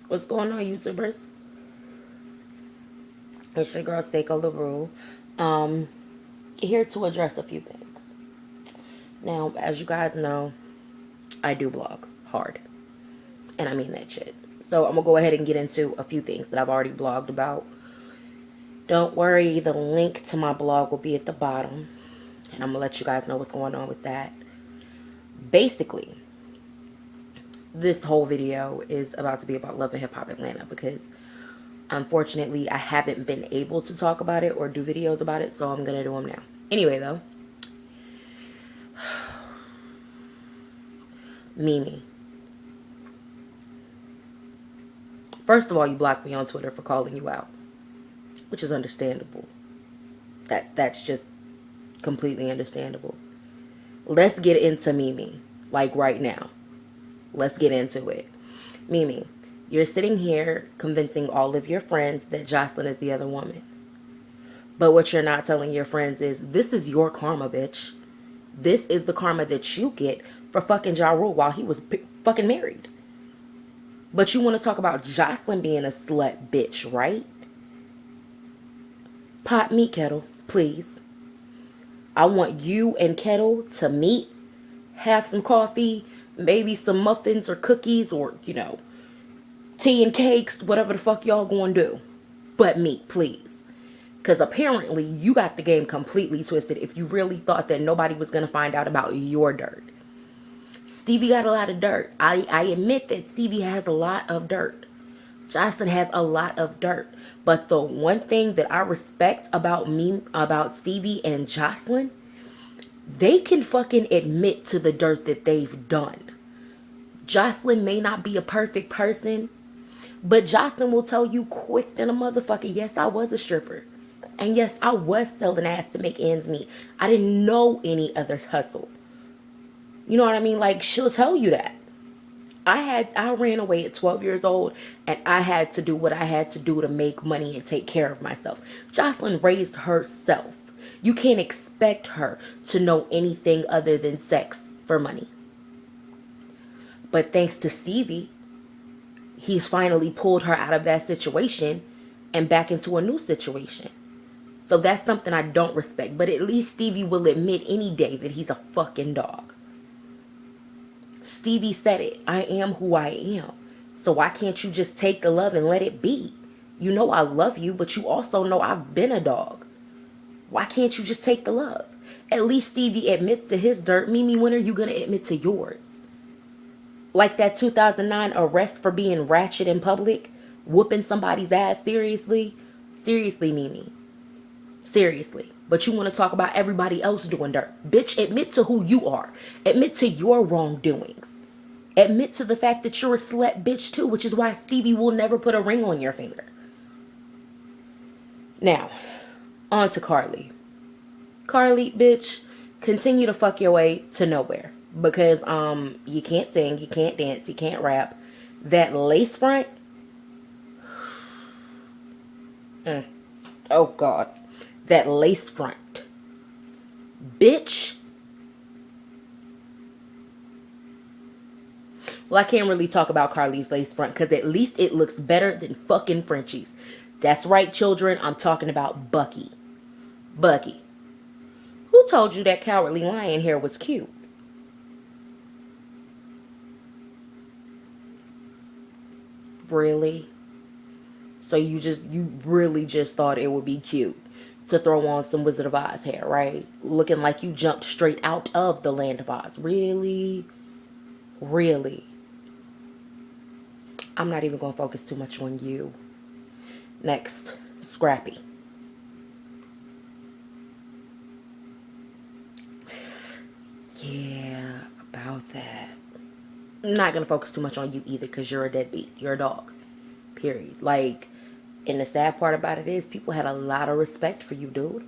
What's going on, YouTubers? It's your girl, Seiko LaRue. Um, Here to address a few things. Now, as you guys know, I do blog hard. And I mean that shit. So I'm going to go ahead and get into a few things that I've already blogged about. Don't worry, the link to my blog will be at the bottom. And I'm going to let you guys know what's going on with that. Basically, this whole video is about to be about Love and Hip Hop Atlanta because unfortunately I haven't been able to talk about it or do videos about it, so I'm gonna do them now. Anyway though, Mimi, first of all, you blocked me on Twitter for calling you out, which is understandable. That's just completely understandable. Let's get into Mimi, like right now. Let's get into it. Mimi, you're sitting here convincing all of your friends that Jocelyn is the other woman. But what you're not telling your friends is, this is your karma, bitch. This is the karma that you get for fucking Ja Rule while he was fucking married. But you want to talk about Jocelyn being a slut bitch, right? Pot meet, Kettle, please. I want you and Kettle to meet, have some coffee, maybe some muffins or cookies or, tea and cakes, whatever the fuck y'all gonna do. But meet, please. Because apparently you got the game completely twisted if you really thought that nobody was going to find out about your dirt. Stevie got a lot of dirt. I admit that Stevie has a lot of dirt. Jocelyn has a lot of dirt. But the one thing that I respect about Stevie and Jocelyn, they can fucking admit to the dirt that they've done. Jocelyn may not be a perfect person, but Jocelyn will tell you quick than a motherfucker, yes, I was a stripper. And yes, I was selling ass to make ends meet. I didn't know any other hustle. You know what I mean? Like, she'll tell you that. I ran away at 12 years old, and I had to do what I had to do to make money and take care of myself. Jocelyn raised herself. You can't expect her to know anything other than sex for money. But thanks to Stevie, he's finally pulled her out of that situation and back into a new situation. So that's something I don't respect. But at least Stevie will admit any day that he's a fucking dog. Stevie said it. I am who I am. So why can't you just take the love and let it be? You know I love you, but you also know I've been a dog. Why can't you just take the love? At least Stevie admits to his dirt. Mimi, when are you going to admit to yours? Like that 2009 arrest for being ratchet in public? Whooping somebody's ass, seriously? Seriously, Mimi. Seriously. But you want to talk about everybody else doing dirt. Bitch, admit to who you are. Admit to your wrongdoings. Admit to the fact that you're a slut bitch too, which is why Stevie will never put a ring on your finger. Now, on to Carly. Carly, bitch, continue to fuck your way to nowhere. Because you can't sing, you can't dance, you can't rap. That lace front. Oh God. That lace front. Bitch. Well, I can't really talk about Carly's lace front because at least it looks better than fucking Frenchie's. That's right, children. I'm talking about Bucky. Bucky. Who told you that Cowardly Lion hair was cute? Really? So you really just thought it would be cute to throw on some Wizard of Oz hair, right? Looking like you jumped straight out of the Land of Oz. Really? Really? I'm not even going to focus too much on you. Next, Scrappy. Yeah, about that. I'm not going to focus too much on you either because you're a deadbeat. You're a dog. Period. Like, and the sad part about it is people had a lot of respect for you, dude.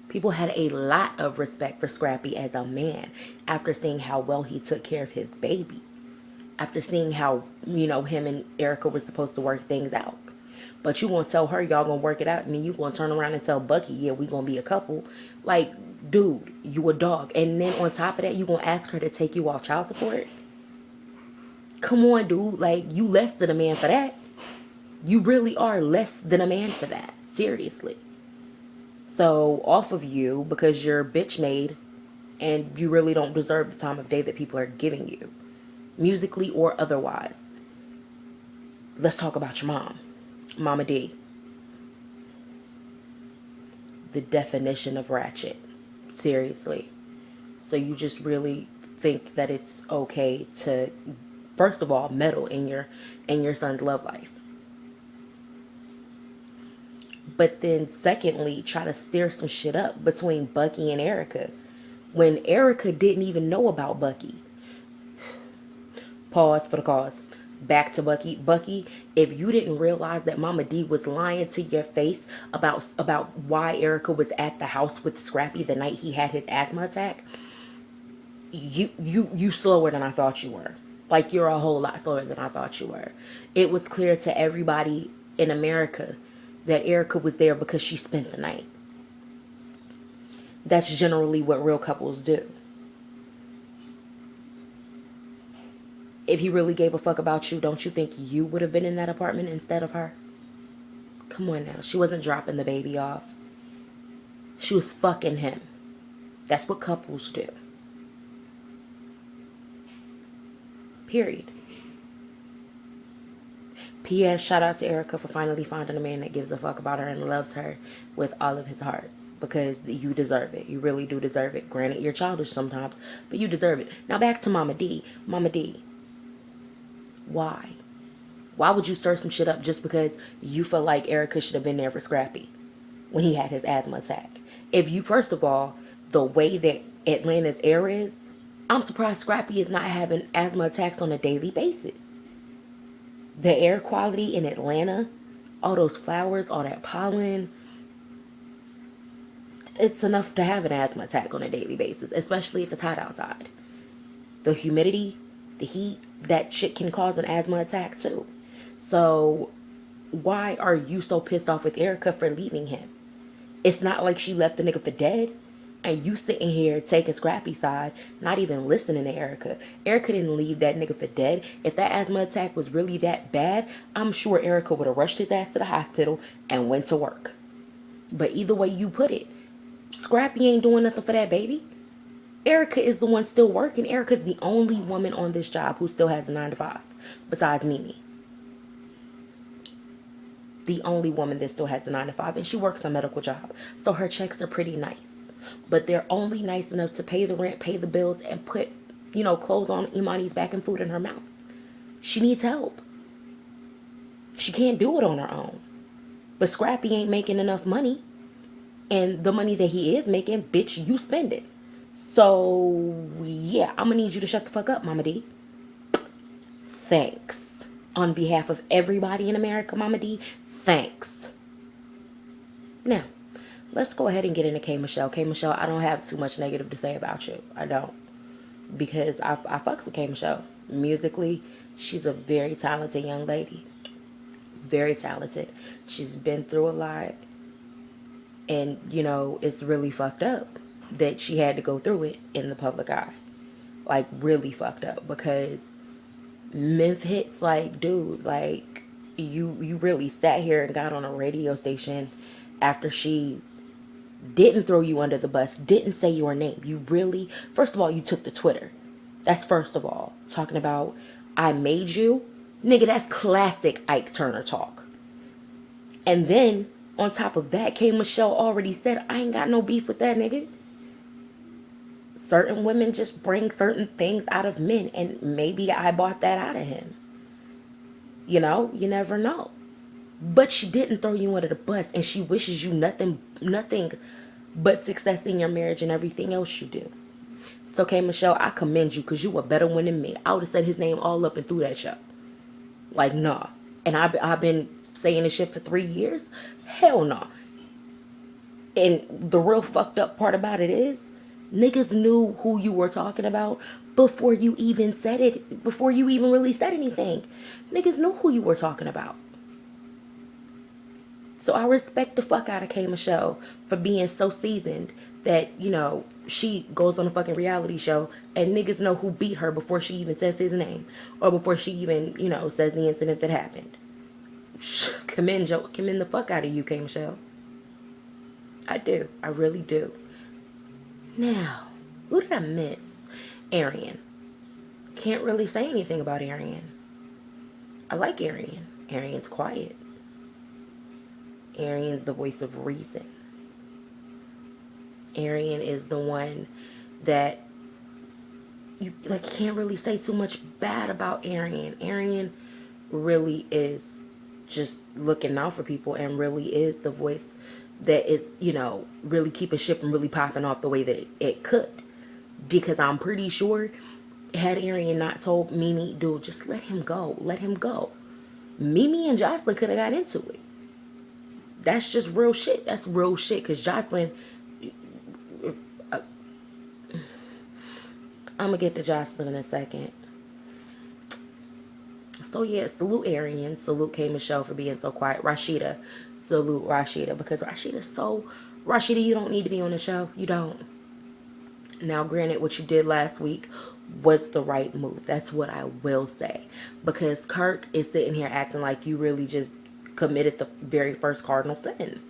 People had a lot of respect for Scrappy as a man after seeing how well he took care of his baby. After seeing how, him and Erica were supposed to work things out. But you gonna tell her y'all gonna work it out, and then you gonna turn around and tell Bucky, yeah, we gonna be a couple. Like, dude, you a dog. And then on top of that, you gonna ask her to take you off child support? Come on, dude. Like, you less than a man for that. You really are less than a man for that. Seriously. So, off of you, because you're bitch made and you really don't deserve the time of day that people are giving you, musically or otherwise. Let's talk about your mom, Mama D. The definition of ratchet. Seriously. So you just really think that it's okay to, first of all, meddle in your son's love life. But then secondly, try to stir some shit up between Bucky and Erica when Erica didn't even know about Bucky. Pause for the cause. Back to Bucky. Bucky, if you didn't realize that Mama D was lying to your face about why Erica was at the house with Scrappy the night he had his asthma attack, you slower than I thought you were. Like, you're a whole lot slower than I thought you were. It was clear to everybody in America that Erica was there because she spent the night. That's generally what real couples do. If he really gave a fuck about you, don't you think you would have been in that apartment instead of her? Come on now. She wasn't dropping the baby off. She was fucking him. That's what couples do. Period. P.S. Shout out to Erica for finally finding a man that gives a fuck about her and loves her with all of his heart. Because you deserve it. You really do deserve it. Granted, you're childish sometimes, but you deserve it. Now back to Mama D. Mama D. Why? Why would you stir some shit up just because you feel like Erica should have been there for Scrappy when he had his asthma attack? If you, first of all, the way that Atlanta's air is, I'm surprised Scrappy is not having asthma attacks on a daily basis. The air quality in Atlanta, all those flowers, all that pollen, it's enough to have an asthma attack on a daily basis, especially if it's hot outside. The humidity, the heat, that shit can cause an asthma attack too. So why are you so pissed off with Erica for leaving him? It's not like she left the nigga for dead. And you sitting here taking Scrappy's side, not even listening to Erica. Erica didn't leave that nigga for dead. If that asthma attack was really that bad, I'm sure Erica would have rushed his ass to the hospital and went to work. But either way you put it, Scrappy ain't doing nothing for that baby. Erica is the one still working. Erica's the only woman on this job who still has a 9 to 5, besides Mimi. The only woman that still has a 9 to 5, and she works a medical job. So her checks are pretty nice. But they're only nice enough to pay the rent, pay the bills, and put, clothes on Imani's back and food in her mouth. She needs help. She can't do it on her own. But Scrappy ain't making enough money. And the money that he is making, bitch, you spend it. So, yeah, I'm going to need you to shut the fuck up, Mama D. Thanks. On behalf of everybody in America, Mama D, thanks. Now, let's go ahead and get into K.Michelle. K.Michelle, I don't have too much negative to say about you. I don't. Because I fucks with K.Michelle. Musically, she's a very talented young lady. Very talented. She's been through a lot. And, it's really fucked up that she had to go through it in the public eye. Like, really fucked up. Because myth hits, like, dude, like, you really sat here and got on a radio station after she didn't throw you under the bus, didn't say your name. You really, first of all, you took to Twitter. That's first of all. Talking about, I made you. Nigga, that's classic Ike Turner talk. And then, on top of that, K.Michelle already said, I ain't got no beef with that nigga. Certain women just bring certain things out of men, and maybe I bought that out of him. You never know. But she didn't throw you under the bus, and she wishes you nothing but success in your marriage and everything else you do. So, K.Michelle, I commend you because you a better one than me. I would have said his name all up and through that show. Like, nah. And I've been saying this shit for 3 years. Hell nah. And the real fucked up part about it is, niggas knew who you were talking about before you even said it, before you even really said anything. Niggas knew who you were talking about. So I respect the fuck out of K.Michelle for being so seasoned that, she goes on a fucking reality show and niggas know who beat her before she even says his name. Or before she even, says the incident that happened. commend the fuck out of you, K.Michelle. I do. I really do. Now, who did I miss? Arian. Can't really say anything about Arian. I like Arian. Arian's quiet. Arian's the voice of reason. Arian is the one that you like can't really say too much bad about Arian. Arian really is just looking out for people and really is the voice that is, really keeping shit from really popping off the way that it could. Because I'm pretty sure had Arian not told Mimi, dude, just let him go. Let him go. Mimi and Jocelyn could have got into it. That's just real shit. That's real shit. Because Jocelyn, I'm going to get to Jocelyn in a second. So yeah, salute Arian. Salute K.Michelle for being so quiet. Rashida. Salute Rashida. Because Rashida, you don't need to be on the show. You don't. Now, granted, what you did last week was the right move. That's what I will say. Because Kirk is sitting here acting like you really just committed the very first cardinal sin.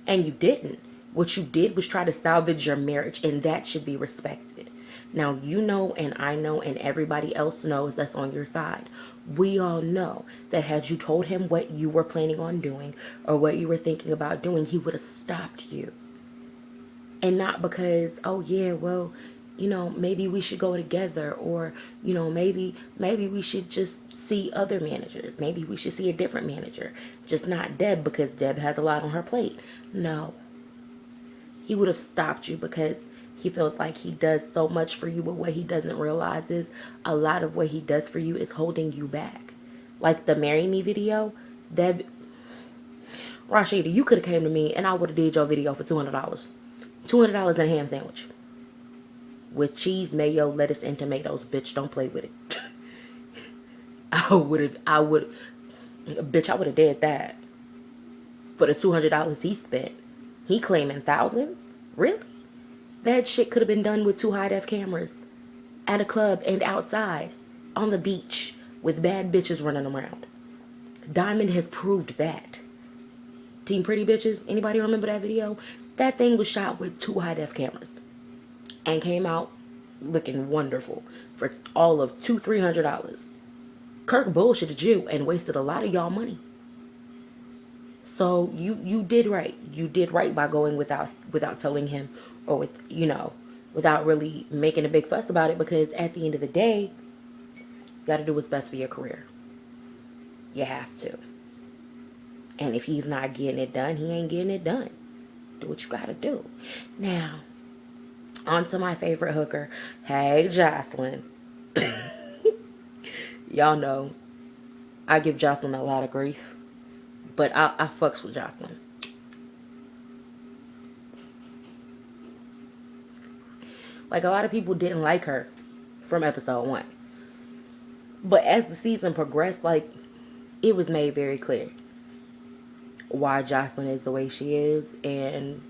And you didn't. What you did was try to salvage your marriage, and that should be respected. Now, you know, and I know, and everybody else knows that's on your side. We all know that had you told him what you were planning on doing or what you were thinking about doing, he would have stopped you. And not because, oh yeah, well, maybe we should go together, or, maybe we should just see other managers. Maybe we should see a different manager. Just not Deb, because Deb has a lot on her plate. No. He would have stopped you because he feels like he does so much for you, but what he doesn't realize is a lot of what he does for you is holding you back. Like the Marry Me video, Deb, Rashida, you could have came to me and I would have did your video for $200. $200 and a ham sandwich. With cheese, mayo, lettuce, and tomatoes. Bitch, don't play with it. I would have did that. For the $200 he spent. He claiming thousands? Really? That shit could have been done with 2 high-def cameras. At a club and outside. On the beach. With bad bitches running around. Diamond has proved that. Team Pretty Bitches, anybody remember that video? That thing was shot with 2 high-def cameras. And came out looking wonderful. For all of $200-300. Kirk bullshitted you and wasted a lot of y'all money. So you did right. You did right by going without telling him, or without really making a big fuss about it, because at the end of the day, you got to do what's best for your career. You have to. And if he's not getting it done, he ain't getting it done. Do what you got to do. Now, on to my favorite hooker. Hey, Jocelyn. Y'all know I give Jocelyn a lot of grief. But I fucks with Jocelyn. Like, a lot of people didn't like her from episode 1. But as the season progressed, like, it was made very clear why Jocelyn is the way she is. And,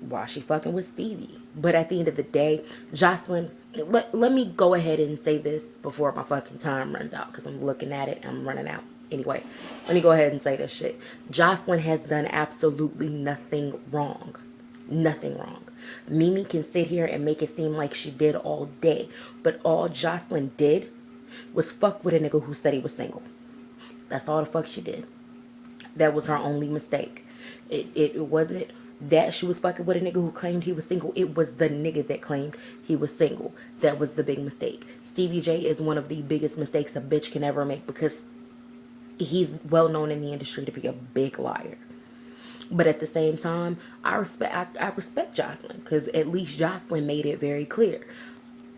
why she fucking with Stevie. But at the end of the day, Jocelyn, let me go ahead and say this before my fucking time runs out. Because I'm looking at it and I'm running out. Anyway, let me go ahead and say this shit. Jocelyn has done absolutely nothing wrong. Nothing wrong. Mimi can sit here and make it seem like she did all day. But all Jocelyn did was fuck with a nigga who said he was single. That's all the fuck she did. That was her only mistake. It wasn't that she was fucking with a nigga who claimed he was single. It was the nigga that claimed he was single. That was the big mistake. Stevie J is one of the biggest mistakes a bitch can ever make, because he's well known in the industry to be a big liar. But at the same time, I respect Jocelyn, because at least Jocelyn made it very clear.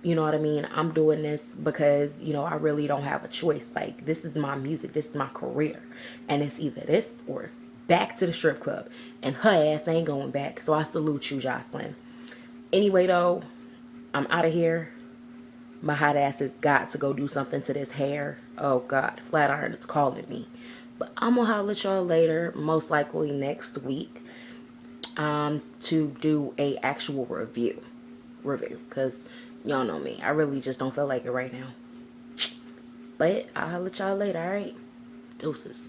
You know what I mean? I'm doing this because, I really don't have a choice. Like, this is my music. This is my career. And it's either this or it's back to the strip club. And her ass ain't going back. So I salute you, Jocelyn. Anyway, though, I'm out of here. My hot ass has got to go do something to this hair. Oh, God. Flatiron is calling me. But I'm going to holler at y'all later. Most likely next week. To do a actual review. Because y'all know me. I really just don't feel like it right now. But I'll holler at y'all later, alright? Deuces.